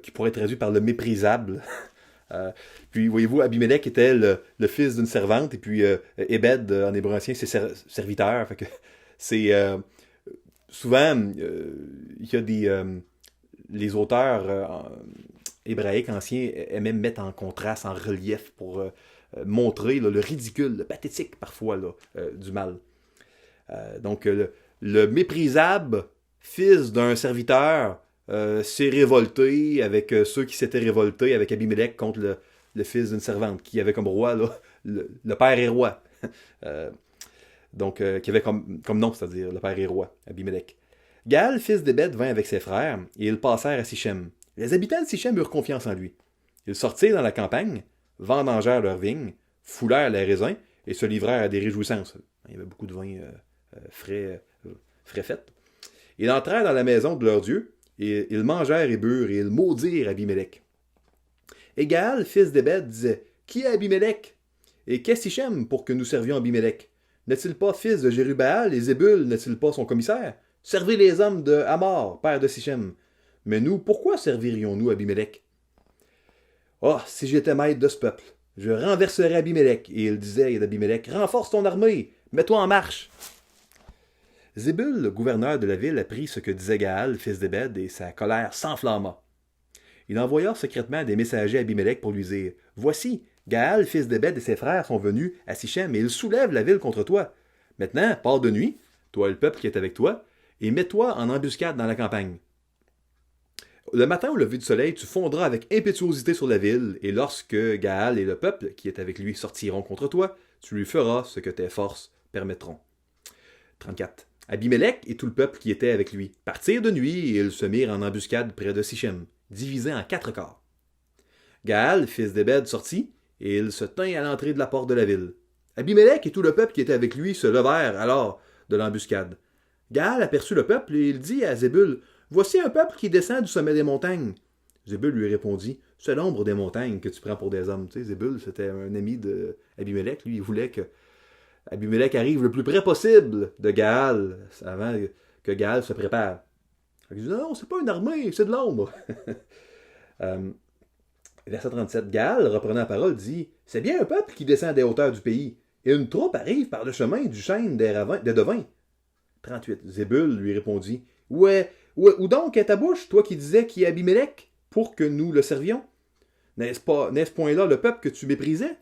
qui pourrait être traduit par le méprisable. Puis, voyez-vous, Abimelech était le fils d'une servante, et puis Ebed, en hébreu ancien, c'est serviteur. Fait que c'est souvent, il y a les auteurs hébraïques anciens aimaient mettre en contraste, en relief, pour montrer là, le ridicule, le pathétique, parfois, là, du mal. Donc, le méprisable fils d'un serviteur s'est révolté avec ceux qui s'étaient révoltés avec Abimelech contre le fils d'une servante, qui avait comme roi là, le père et roi. Donc, qui avait comme nom, c'est-à-dire le père et roi, Abimelech. Gaal, fils d'Ebed, vint avec ses frères, et ils passèrent à Sichem. Les habitants de Sichem eurent confiance en lui. Ils sortirent dans la campagne, vendangèrent leurs vignes, foulèrent les raisins, et se livrèrent à des réjouissances. Il y avait beaucoup de vin frais fait. Ils entrèrent dans la maison de leur Dieu, et ils mangèrent et burent, et ils maudirent Abimelech. Et Gaal, fils d'Ebed, disait, « Qui est Abimelech? Et qu'est Sichem pour que nous servions Abimelech? N'est-il pas fils de Jérubbaal, et Zébul n'est-il pas son commissaire? Servez les hommes de Hamor, père de Sichem. Mais nous, pourquoi servirions-nous Abimelech? Oh, si j'étais maître de ce peuple, je renverserai Abimelech. Et il disait d'Abimelech, renforce ton armée, mets-toi en marche. Zébul, le gouverneur de la ville, apprit ce que disait Gaal, fils d'Ébed, et sa colère s'enflamma. Il envoya secrètement des messagers à Abimelech pour lui dire, voici, Gaal, fils d'Ébed, et ses frères sont venus à Sichem, et ils soulèvent la ville contre toi. Maintenant, pars de nuit, toi et le peuple qui est avec toi, et mets-toi en embuscade dans la campagne. Le matin au lever du soleil, tu fondras avec impétuosité sur la ville, et lorsque Gaal et le peuple qui est avec lui sortiront contre toi, tu lui feras ce que tes forces permettront. 34. Abimelech et tout le peuple qui était avec lui partirent de nuit, et ils se mirent en embuscade près de Sichem, divisés en 4 corps. Gaal, fils d'Ébed, sortit, et il se tint à l'entrée de la porte de la ville. Abimelech et tout le peuple qui était avec lui se levèrent alors de l'embuscade. Gaal aperçut le peuple, et il dit à Zébul, voici un peuple qui descend du sommet des montagnes. Zébul lui répondit, c'est l'ombre des montagnes que tu prends pour des hommes. Tu sais, Zébul, c'était un ami d'Abimelech. Lui, il voulait que Abimelech arrive le plus près possible de Gaal, avant que Gaal se prépare. Il dit, non, c'est pas une armée, c'est de l'ombre. Verset 37, Gaal, reprenant la parole, dit, c'est bien un peuple qui descend des hauteurs du pays, et une troupe arrive par le chemin du chêne des devins. 38, Zébul lui répondit, où donc est ta bouche, toi qui disais qui est Abimelech, pour que nous le servions? N'est-ce point là le peuple que tu méprisais?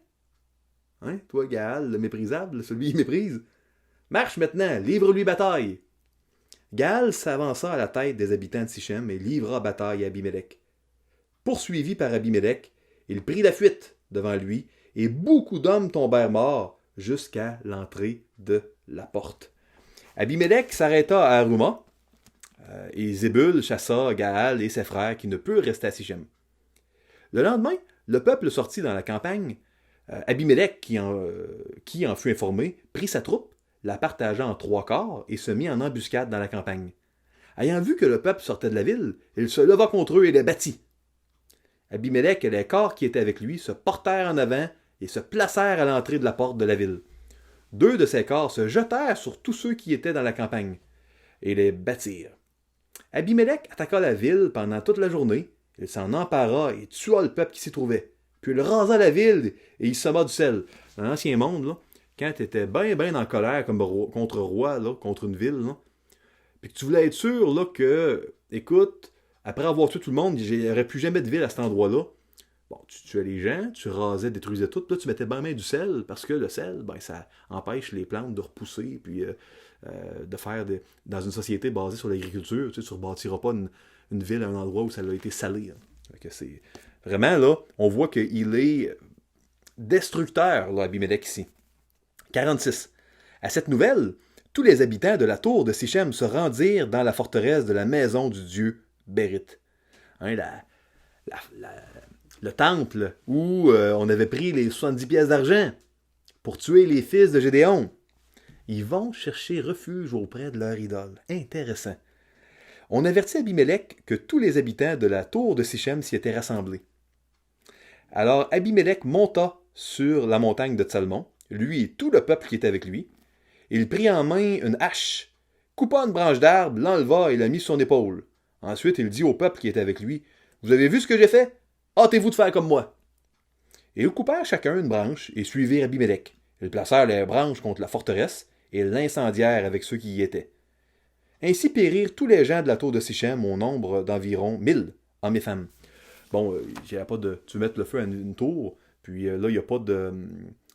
Hein, toi, Gaal, le méprisable, celui qui méprise. Marche maintenant, livre-lui bataille. Gaal s'avança à la tête des habitants de Sichem et livra bataille à Abimelech. Poursuivi par Abimelech, il prit la fuite devant lui, et beaucoup d'hommes tombèrent morts jusqu'à l'entrée de la porte. Abimelech s'arrêta à Aruma, et Zébul chassa Gaal et ses frères qui ne purent rester à Sichem. Le lendemain, le peuple sortit dans la campagne. Abimelech, qui en fut informé, prit sa troupe, la partagea en 3 corps et se mit en embuscade dans la campagne. Ayant vu que le peuple sortait de la ville, il se leva contre eux et les battit. Abimelech et les corps qui étaient avec lui se portèrent en avant et se placèrent à l'entrée de la porte de la ville. 2 de ces corps se jetèrent sur tous ceux qui étaient dans la campagne et les battirent. Abimelech attaqua la ville pendant toute la journée. Il s'en empara et tua le peuple qui s'y trouvait. Puis il rasa la ville et il sema du sel. Dans l'ancien monde, là, quand tu étais bien en colère contre roi, là, contre une ville, là, puis que tu voulais être sûr là, que, écoute, après avoir tué tout le monde, il n'y aurait plus jamais de ville à cet endroit-là. Bon, tu tuais les gens, tu rasais, détruisais tout, puis là tu mettais bien du sel, parce que le sel, ben, ça empêche les plantes de repousser, puis de faire dans une société basée sur l'agriculture, tu ne rebâtiras pas une ville à un endroit où ça a été salé. Hein. C'est vraiment, là, on voit qu'il est destructeur, là, Abimelech, ici. 46. À cette nouvelle, tous les habitants de la tour de Sichem se rendirent dans la forteresse de la maison du dieu Bérith. Hein, le temple où on avait pris les 70 pièces d'argent pour tuer les fils de Gédéon. Ils vont chercher refuge auprès de leur idole. Intéressant. On avertit Abimelech que tous les habitants de la tour de Sichem s'y étaient rassemblés. Alors Abimelech monta sur la montagne de Tsalmon, lui et tout le peuple qui était avec lui. Il prit en main une hache, coupa une branche d'arbre, l'enleva et la mit sur son épaule. Ensuite, il dit au peuple qui était avec lui, « Vous avez vu ce que j'ai fait? Hâtez-vous de faire comme moi. » Et ils coupèrent chacun une branche et suivirent Abimelech. Ils placèrent les branches contre la forteresse et l'incendièrent avec ceux qui y étaient. Ainsi périrent tous les gens de la tour de Sichem au nombre d'environ 1000 hommes et femmes. Bon, pas de... tu mets le feu à une tour, puis là, il n'y a pas de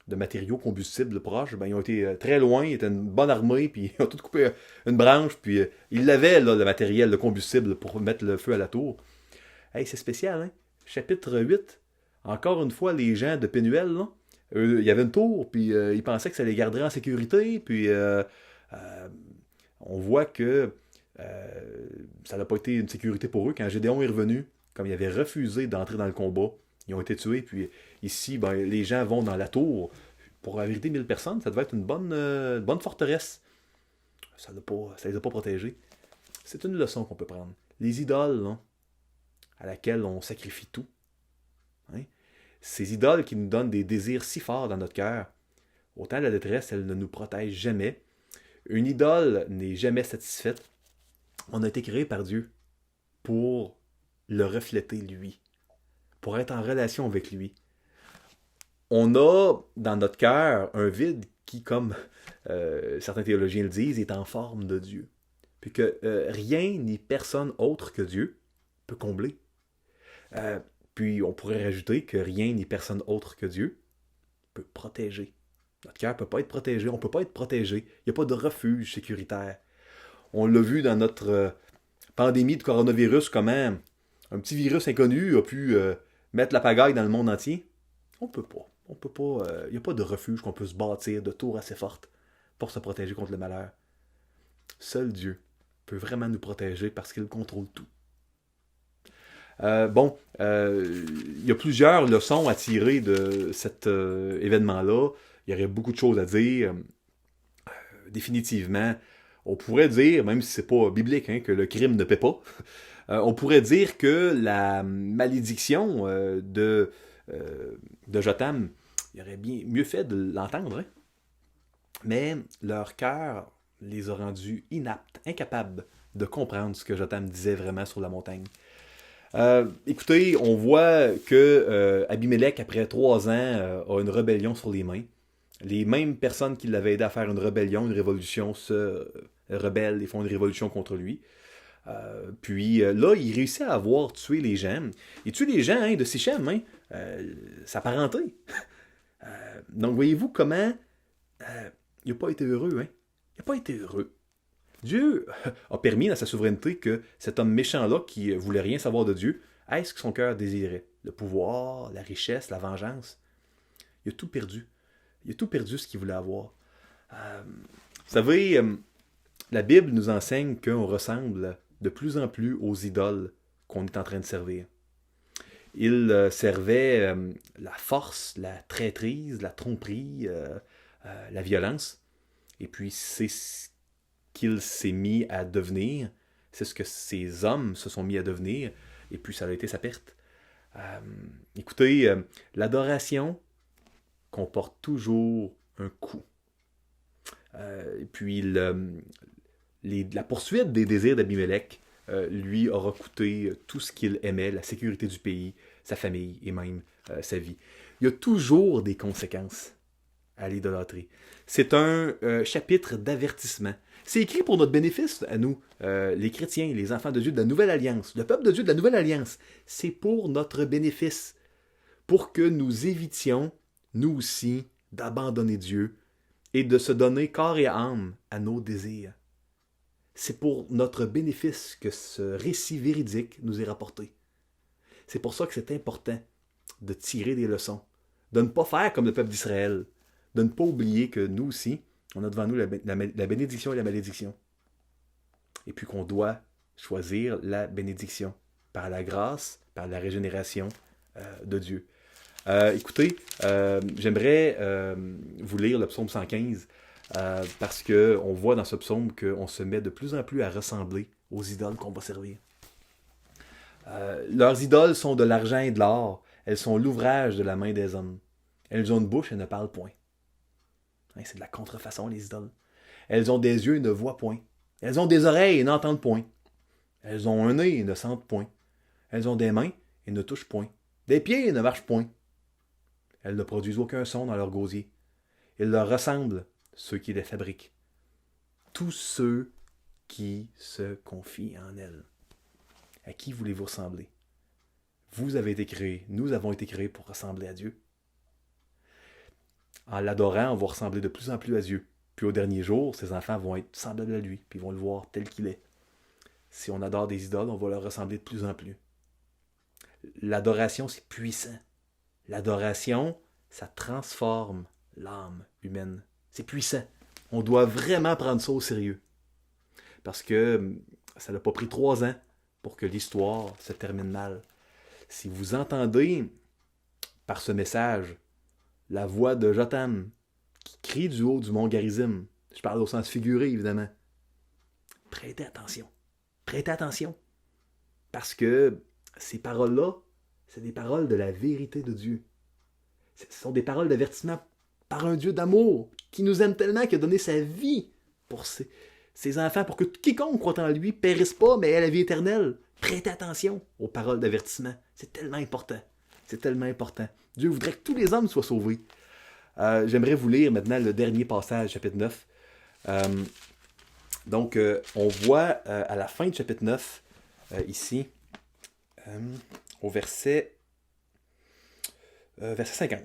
matériaux combustibles proches. Ben, ils ont été très loin, ils étaient une bonne armée, puis ils ont tout coupé une branche, puis ils avaient là, le matériel, le combustible pour mettre le feu à la tour. Hey, c'est spécial, hein? Chapitre 8. Encore une fois, les gens de Pénuel, là, il y avait une tour, puis ils pensaient que ça les garderait en sécurité, puis on voit que ça n'a pas été une sécurité pour eux. Quand Gédéon est revenu, comme il avait refusé d'entrer dans le combat, ils ont été tués, puis ici, ben, les gens vont dans la tour. Pour la vérité, 1000 personnes, ça devait être une bonne forteresse. Ça ne les a pas protégés. C'est une leçon qu'on peut prendre. Les idoles, là, à laquelle on sacrifie tout, hein? Ces idoles qui nous donnent des désirs si forts dans notre cœur, autant la détresse, elle ne nous protège jamais. Une idole n'est jamais satisfaite. On a été créé par Dieu pour le refléter, lui, pour être en relation avec lui. on a dans notre cœur un vide qui, comme certains théologiens le disent, est en forme de Dieu. Puis que rien ni personne autre que Dieu peut combler. Puis on pourrait rajouter que rien ni personne autre que Dieu peut protéger. Notre cœur ne peut pas être protégé, on ne peut pas être protégé. Il n'y a pas de refuge sécuritaire. On l'a vu dans notre pandémie de coronavirus, comment un petit virus inconnu a pu mettre la pagaille dans le monde entier. On peut pas. On peut pas. Il n'y a pas de refuge qu'on peut se bâtir de tours assez fortes pour se protéger contre le malheur. Seul Dieu peut vraiment nous protéger parce qu'il contrôle tout. Il y a plusieurs leçons à tirer de cet événement-là. Il y aurait beaucoup de choses à dire. Définitivement, on pourrait dire, même si c'est pas biblique, hein, que le crime ne paie pas, on pourrait dire que la malédiction de Jotham, il aurait bien mieux fait de l'entendre, hein? Mais leur cœur les a rendus inaptes, incapables de comprendre ce que Jotham disait vraiment sur la montagne. Écoutez, on voit que Abimelech, après 3 ans, a une rébellion sur les mains. Les mêmes personnes qui l'avaient aidé à faire une rébellion, une révolution, se rebellent et font une révolution contre lui. Puis là, il réussit à avoir tué les gens. Il tue les gens de Sichem, sa parenté. Donc, voyez-vous comment il n'a pas été heureux. Il n'a pas été heureux. Dieu a permis dans sa souveraineté que cet homme méchant-là, qui voulait rien savoir de Dieu, ait ce que son cœur désirait. Le pouvoir, la richesse, la vengeance. Il a tout perdu. Il a tout perdu ce qu'il voulait avoir. Vous savez, la Bible nous enseigne qu'on ressemble de plus en plus aux idoles qu'on est en train de servir. Il servait la force, la traîtrise, la tromperie, la violence. Et puis c'est ce qu'il s'est mis à devenir. C'est ce que ces hommes se sont mis à devenir. Et puis ça a été sa perte. Écoutez, l'adoration comporte toujours un coût. Et puis la poursuite des désirs d'Abimelech lui aura coûté tout ce qu'il aimait, la sécurité du pays, sa famille et même sa vie. Il y a toujours des conséquences à l'idolâtrie. C'est un chapitre d'avertissement. C'est écrit pour notre bénéfice à nous, les chrétiens, les enfants de Dieu de la Nouvelle Alliance, le peuple de Dieu de la Nouvelle Alliance. C'est pour notre bénéfice, pour que nous évitions, nous aussi, d'abandonner Dieu et de se donner corps et âme à nos désirs. C'est pour notre bénéfice que ce récit véridique nous est rapporté. C'est pour ça que c'est important de tirer des leçons, de ne pas faire comme le peuple d'Israël, de ne pas oublier que nous aussi, on a devant nous la bénédiction et la malédiction. Et puis qu'on doit choisir la bénédiction par la grâce, par la régénération de Dieu. Écoutez, j'aimerais vous lire le psaume 115 parce qu'on voit dans ce psaume qu'on se met de plus en plus à ressembler aux idoles qu'on va servir. Leurs idoles sont de l'argent et de l'or. Elles sont l'ouvrage de la main des hommes. Elles ont une bouche et ne parlent point. C'est de la contrefaçon, les idoles. Elles ont des yeux et ne voient point. Elles ont des oreilles et n'entendent point. Elles ont un nez et ne sentent point. Elles ont des mains et ne touchent point. Des pieds et ne marchent point. Elles ne produisent aucun son dans leur gosier. Ils leur ressemblent, ceux qui les fabriquent. Tous ceux qui se confient en elles. À qui voulez-vous ressembler? Vous avez été créés, nous avons été créés pour ressembler à Dieu. En l'adorant, on va ressembler de plus en plus à Dieu. Puis au dernier jour, ses enfants vont être semblables à lui, puis ils vont le voir tel qu'il est. Si on adore des idoles, on va leur ressembler de plus en plus. L'adoration, c'est puissant. L'adoration, ça transforme l'âme humaine. C'est puissant. On doit vraiment prendre ça au sérieux. Parce que ça n'a pas pris 3 ans pour que l'histoire se termine mal. Si vous entendez par ce message la voix de Jotham qui crie du haut du mont Garizim, je parle au sens figuré évidemment, prêtez attention. Prêtez attention. Parce que ces paroles-là, c'est des paroles de la vérité de Dieu. Ce sont des paroles d'avertissement par un Dieu d'amour qui nous aime tellement qu'il a donné sa vie pour ses enfants, pour que quiconque croit en lui périsse pas, mais ait la vie éternelle. Prêtez attention aux paroles d'avertissement. C'est tellement important. C'est tellement important. Dieu voudrait que tous les hommes soient sauvés. J'aimerais vous lire maintenant le dernier passage, chapitre 9. Donc, on voit à la fin du chapitre 9, ici, au verset 50.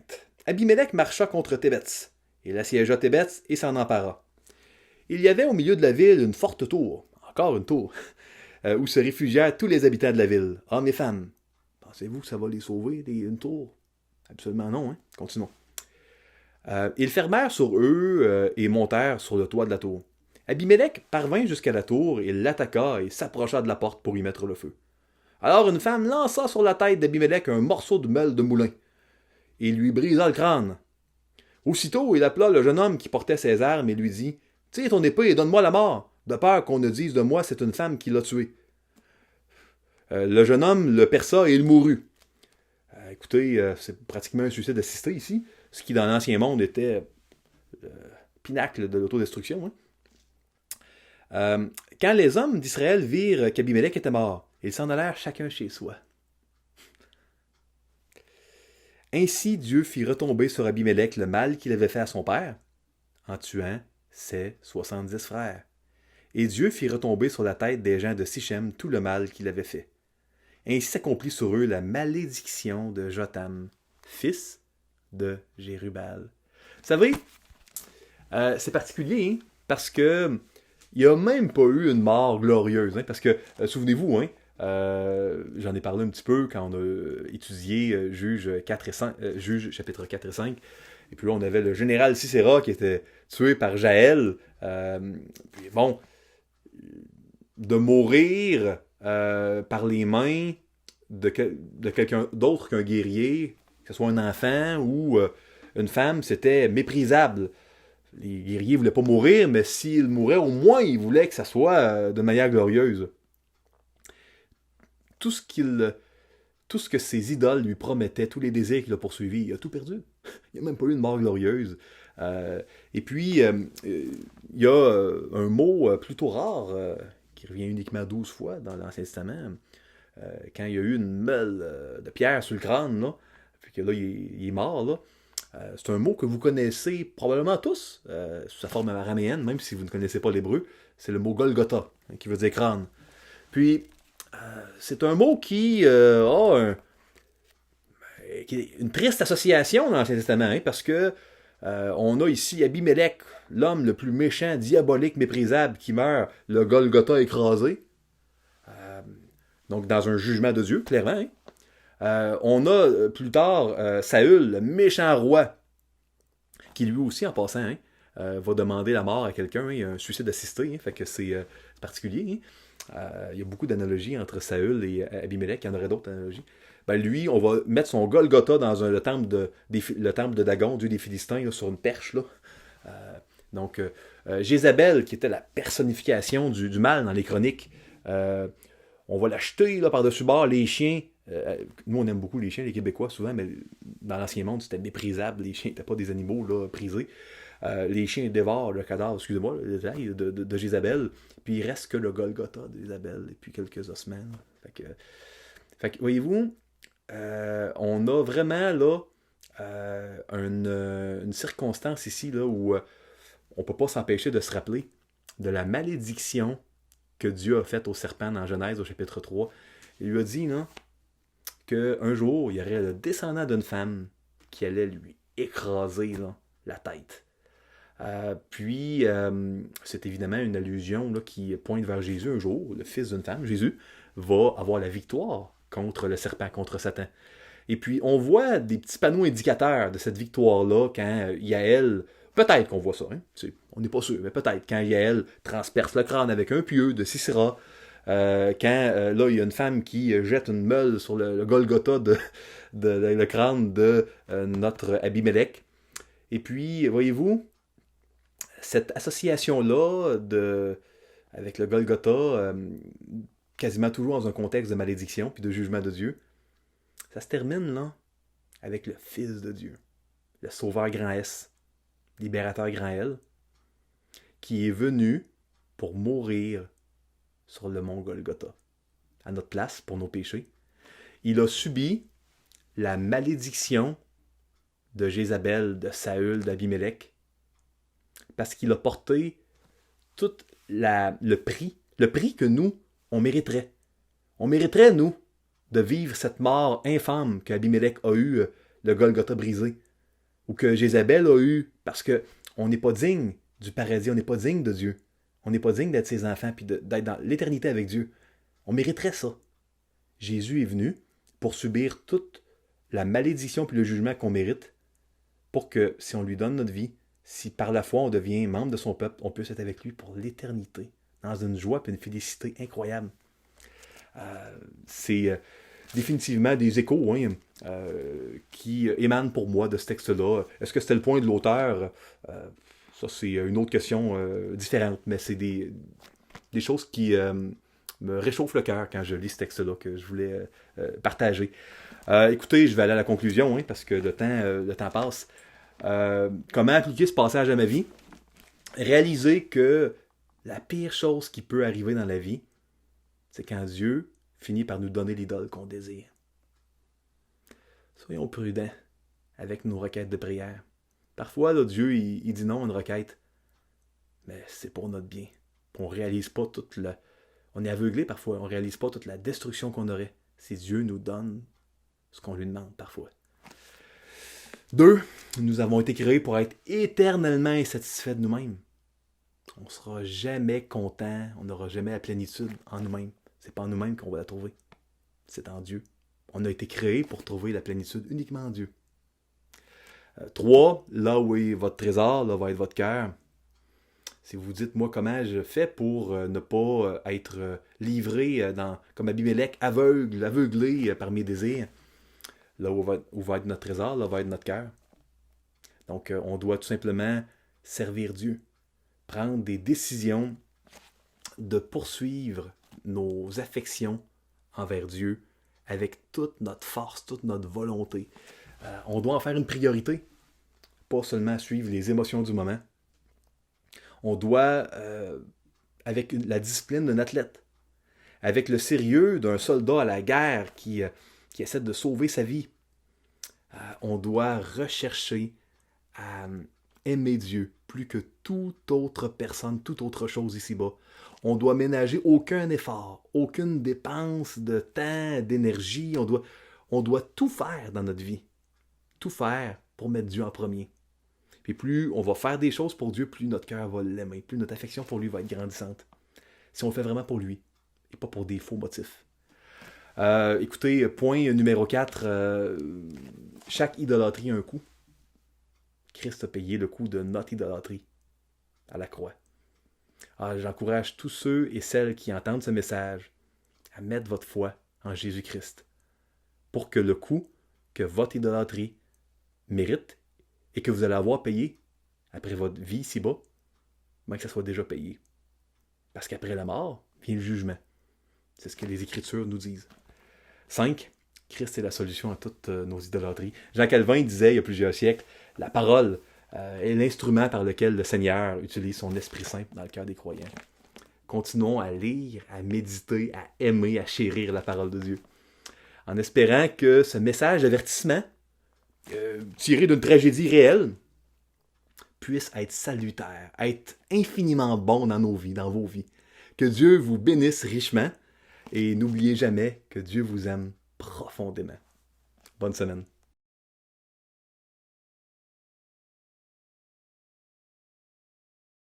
Abimélec marcha contre Thébets. Il assiégea Thébets et s'en empara. Il y avait au milieu de la ville une forte tour, encore une tour, où se réfugièrent tous les habitants de la ville, hommes et femmes. Pensez-vous que ça va les sauver, une tour? Absolument non, hein? Continuons. Ils fermèrent sur eux et montèrent sur le toit de la tour. Abimélec parvint jusqu'à la tour, il l'attaqua et s'approcha de la porte pour y mettre le feu. Alors une femme lança sur la tête d'Abimélec un morceau de meule de moulin et lui brisa le crâne. Aussitôt, il appela le jeune homme qui portait ses armes et lui dit « Tire ton épée et donne-moi la mort, de peur qu'on ne dise de moi c'est une femme qui l'a tué. » Le jeune homme le perça et il mourut. Écoutez, c'est pratiquement un suicide assisté ici, ce qui dans l'ancien monde était le pinacle de l'autodestruction. Hein? Quand les hommes d'Israël virent qu'Abimélec était mort, ils s'en allèrent chacun chez soi. Ainsi Dieu fit retomber sur Abimélec le mal qu'il avait fait à son père, en tuant ses 70 frères. Et Dieu fit retomber sur la tête des gens de Sichem tout le mal qu'il avait fait. Ainsi s'accomplit sur eux la malédiction de Jotham, fils de Jérubal. Vous savez, c'est particulier, hein, parce que il n'y a même pas eu une mort glorieuse. Hein, parce que, souvenez-vous, hein, j'en ai parlé un petit peu quand on a étudié Juge chapitre 4 et 5. Et puis là, on avait le général Sisera qui était tué par Jaël. Puis bon, de mourir par les mains de quelqu'un d'autre qu'un guerrier, que ce soit un enfant ou une femme, c'était méprisable. Les guerriers ne voulaient pas mourir, mais s'ils mouraient, au moins, ils voulaient que ça soit de manière glorieuse. Tout ce que ses idoles lui promettaient, tous les désirs qu'il a poursuivis, il a tout perdu. Il n'y a même pas eu une mort glorieuse. Et puis, il y a un mot plutôt rare qui revient uniquement 12 fois dans l'Ancien Testament. Quand il y a eu une meule de pierre sur le crâne, là, puis que là, il est mort, là. C'est un mot que vous connaissez probablement tous, sous sa forme araméenne, même si vous ne connaissez pas l'hébreu. C'est le mot Golgotha, hein, qui veut dire crâne. Puis, c'est un mot qui a une triste association dans l'Ancien Testament, hein, parce que on a ici Abimélec, l'homme le plus méchant, diabolique, méprisable, qui meurt, le Golgotha écrasé. Donc, dans un jugement de Dieu, clairement. Hein. On a plus tard Saül, le méchant roi, qui lui aussi, en passant, hein, va demander la mort à quelqu'un. Hein, il y a un suicide assisté, hein, fait que c'est particulier. Hein. Il y a beaucoup d'analogies entre Saül et Abimélec. Il y en aurait d'autres analogies. Ben lui, on va mettre son Golgotha dans le temple de Dagon, dieu des Philistins, là, sur une perche. Là. Donc, Jézabel, qui était la personnification du mal dans les chroniques, on va l'acheter là, par-dessus bord, les chiens. Nous, on aime beaucoup les chiens, les Québécois, souvent, mais dans l'ancien monde, c'était méprisable. Les chiens n'étaient pas des animaux là, prisés. Les chiens dévorent le cadavre, excusez-moi, le détail de Jézabel. Puis il reste que le Golgotha de Jézabel et puis quelques ossements. Fait que voyez-vous, on a vraiment là une circonstance ici là, où on ne peut pas s'empêcher de se rappeler de la malédiction que Dieu a faite au serpent dans Genèse au chapitre 3. Il lui a dit non, qu'un jour, il y aurait le descendant d'une femme qui allait lui écraser là, la tête. Puis, c'est évidemment une allusion là, qui pointe vers Jésus. Un jour, le fils d'une femme, Jésus, va avoir la victoire contre le serpent, contre Satan. Et puis, on voit des petits panneaux indicateurs de cette victoire-là quand Yaël, peut-être qu'on voit ça, hein, on n'est pas sûr, mais peut-être quand Yaël transperce le crâne avec un pieu de Sisera, quand là, il y a une femme qui jette une meule sur le Golgotha le crâne de notre Abimélec. Et puis, voyez-vous, cette association-là avec le Golgotha, quasiment toujours dans un contexte de malédiction puis de jugement de Dieu, ça se termine là avec le Fils de Dieu, le Sauveur grand S, Libérateur grand L, qui est venu pour mourir sur le mont Golgotha, à notre place pour nos péchés. Il a subi la malédiction de Jézabel, de Saül, d'Abimélec, parce qu'il a porté tout le prix que nous, on mériterait. On mériterait, nous, de vivre cette mort infâme qu'Abimélec a eue, le Golgotha brisé, ou que Jézabel a eu, parce qu'on n'est pas digne du paradis, on n'est pas digne de Dieu. On n'est pas digne d'être ses enfants, puis d'être dans l'éternité avec Dieu. On mériterait ça. Jésus est venu pour subir toute la malédiction puis le jugement qu'on mérite, pour que, si on lui donne notre vie, si par la foi on devient membre de son peuple, on puisse être avec lui pour l'éternité, dans une joie et une félicité incroyable. C'est définitivement des échos qui émanent pour moi de ce texte-là. Est-ce que c'était le point de l'auteur? Ça, c'est une autre question différente, mais c'est des choses qui me réchauffent le cœur quand je lis ce texte-là que je voulais partager. Écoutez, je vais aller à la conclusion, parce que le temps passe. Comment appliquer ce passage à ma vie? Réaliser que la pire chose qui peut arriver dans la vie, c'est quand Dieu finit par nous donner l'idole qu'on désire. Soyons prudents avec nos requêtes de prière. Parfois, là, Dieu, il dit non à une requête, mais c'est pour notre bien. On réalise pas on est aveuglé parfois, on réalise pas toute la destruction qu'on aurait si Dieu nous donne ce qu'on lui demande parfois. 2, nous avons été créés pour être éternellement insatisfaits de nous-mêmes. On ne sera jamais content, on n'aura jamais la plénitude en nous-mêmes. C'est pas en nous-mêmes qu'on va la trouver, c'est en Dieu. On a été créés pour trouver la plénitude uniquement en Dieu. 3, là où est votre trésor, là va être votre cœur. Si vous dites, moi, comment je fais pour ne pas être livré comme Abimélec, aveuglé par mes désirs, là où va être notre trésor, là va être notre cœur. Donc, on doit tout simplement servir Dieu, prendre des décisions de poursuivre nos affections envers Dieu avec toute notre force, toute notre volonté. On doit en faire une priorité, pas seulement suivre les émotions du moment. On doit, avec la discipline d'un athlète, avec le sérieux d'un soldat à la guerre qui essaie de sauver sa vie, on doit rechercher à aimer Dieu plus que toute autre personne, toute autre chose ici-bas. On doit ménager aucun effort, aucune dépense de temps, d'énergie. On doit tout faire dans notre vie. Tout faire pour mettre Dieu en premier. Puis plus on va faire des choses pour Dieu, plus notre cœur va l'aimer, plus notre affection pour lui va être grandissante. Si on le fait vraiment pour lui, et pas pour des faux motifs. Écoutez, point numéro 4, chaque idolâtrie a un coût. Christ a payé le coût de notre idolâtrie à la croix. J'encourage tous ceux et celles qui entendent ce message à mettre votre foi en Jésus-Christ pour que le coût que votre idolâtrie mérite et que vous allez avoir payé après votre vie ici-bas, que ça soit déjà payé. Parce qu'après la mort, vient le jugement. C'est ce que les Écritures nous disent. 5. Christ est la solution à toutes nos idolâtries. Jean Calvin disait il y a plusieurs siècles, la parole est l'instrument par lequel le Seigneur utilise son Esprit Saint dans le cœur des croyants. Continuons à lire, à méditer, à aimer, à chérir la parole de Dieu. En espérant que ce message d'avertissement, tiré d'une tragédie réelle, puisse être salutaire, être infiniment bon dans nos vies, dans vos vies. Que Dieu vous bénisse richement et n'oubliez jamais que Dieu vous aime profondément. Bonne semaine.